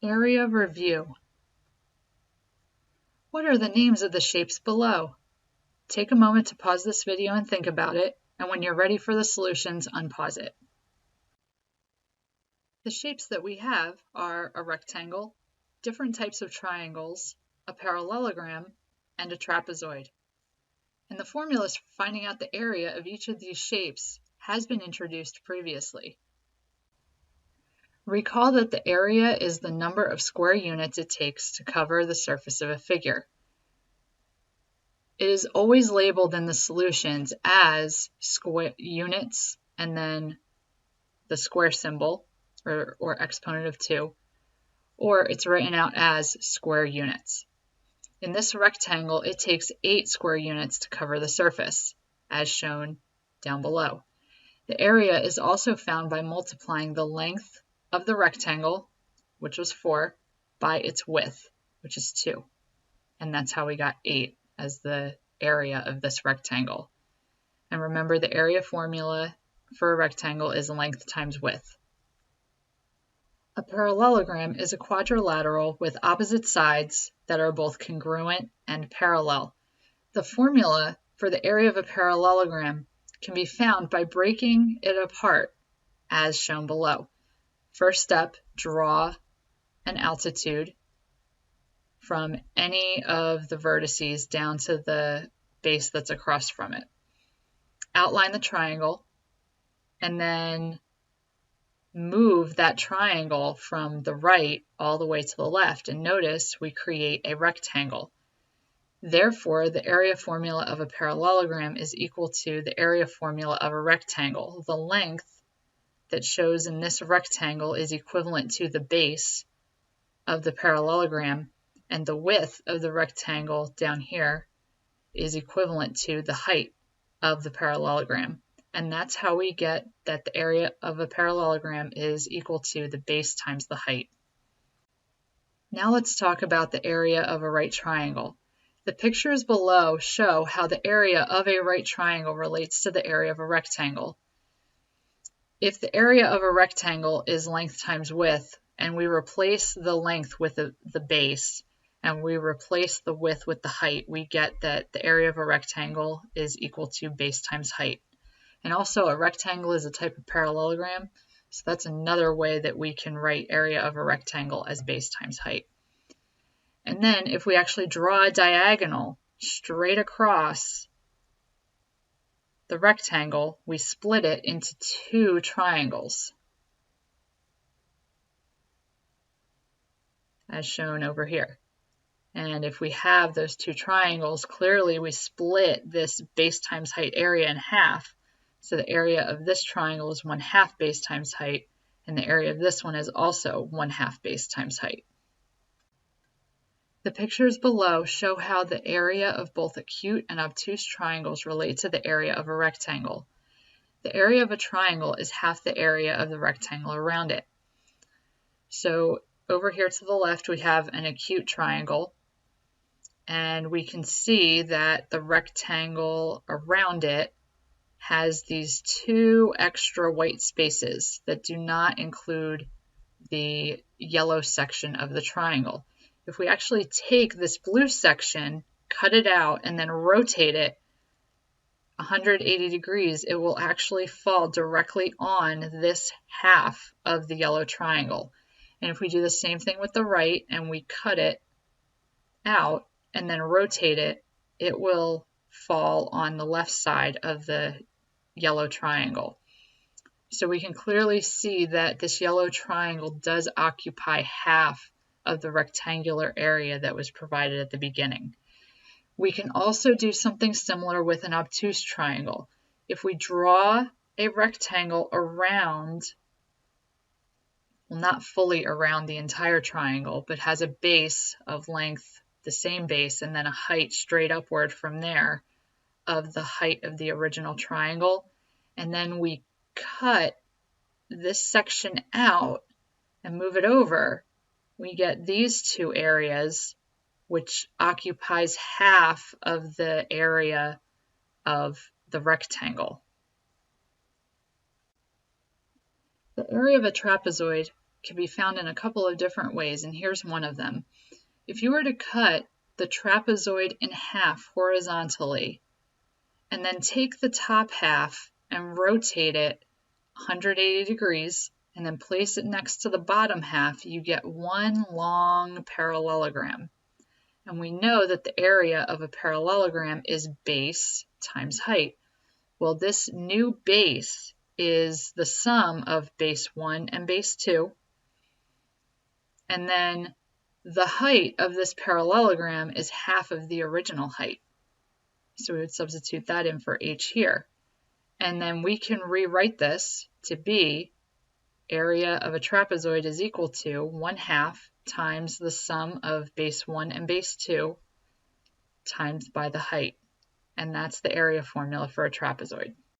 Area review. What are the names of the shapes below? Take a moment to pause this video and think about it, and when you're ready for the solutions, unpause it. The shapes that we have are a rectangle, different types of triangles, a parallelogram, and a trapezoid. And the formulas for finding out the area of each of these shapes has been introduced previously. Recall that the area is the number of square units it takes to cover the surface of a figure. It is always labeled in the solutions as square units and then the square symbol or exponent of 2, or it's written out as square units. In this rectangle, it takes 8 square units to cover the surface, as shown down below. The area is also found by multiplying the length of the rectangle, which was 4, by its width, which is 2. And that's how we got 8 as the area of this rectangle. And remember, the area formula for a rectangle is length times width. A parallelogram is a quadrilateral with opposite sides that are both congruent and parallel. The formula for the area of a parallelogram can be found by breaking it apart as shown below. First step, draw an altitude from any of the vertices down to the base that's across from it. Outline the triangle and then move that triangle from the right all the way to the left, and notice we create a rectangle. Therefore, the area formula of a parallelogram is equal to the area formula of a rectangle. The length that shows in this rectangle is equivalent to the base of the parallelogram, and the width of the rectangle down here is equivalent to the height of the parallelogram. And that's how we get that the area of a parallelogram is equal to the base times the height. Now let's talk about the area of a right triangle. The pictures below show how the area of a right triangle relates to the area of a rectangle. If the area of a rectangle is length times width, and we replace the length with the base, and we replace the width with the height, we get that the area of a rectangle is equal to base times height. And also, a rectangle is a type of parallelogram, so that's another way that we can write area of a rectangle as base times height. And then if we actually draw a diagonal straight across the rectangle, we split it into 2 triangles, as shown over here. And if we have those 2 triangles, clearly we split this base times height area in half. So the area of this triangle is 1/2 base times height, and the area of this one is also 1/2 base times height. The pictures below show how the area of both acute and obtuse triangles relate to the area of a rectangle. The area of a triangle is half the area of the rectangle around it. So over here to the left, we have an acute triangle, and we can see that the rectangle around it has these 2 extra white spaces that do not include the yellow section of the triangle. If we actually take this blue section, cut it out, and then rotate it 180 degrees, it will actually fall directly on this half of the yellow triangle. And if we do the same thing with the right and we cut it out and then rotate it, it will fall on the left side of the yellow triangle. So we can clearly see that this yellow triangle does occupy half of the rectangular area that was provided at the beginning. We can also do something similar with an obtuse triangle. If we draw a rectangle around, well, not fully around the entire triangle, but has a base of length, the same base, and then a height straight upward from there of the height of the original triangle, and then we cut this section out and move it over, we get these 2 areas, which occupies half of the area of the rectangle. The area of a trapezoid can be found in a couple of different ways, and here's one of them. If you were to cut the trapezoid in half horizontally, and then take the top half and rotate it 180 degrees, and then place it next to the bottom half, you get one long parallelogram. And we know that the area of a parallelogram is base times height. Well, this new base is the sum of base 1 and base 2. And then the height of this parallelogram is half of the original height. So we would substitute that in for h here. And then we can rewrite this to be area of a trapezoid is equal to 1/2 times the sum of base 1 and base 2 times by the height. And that's the area formula for a trapezoid.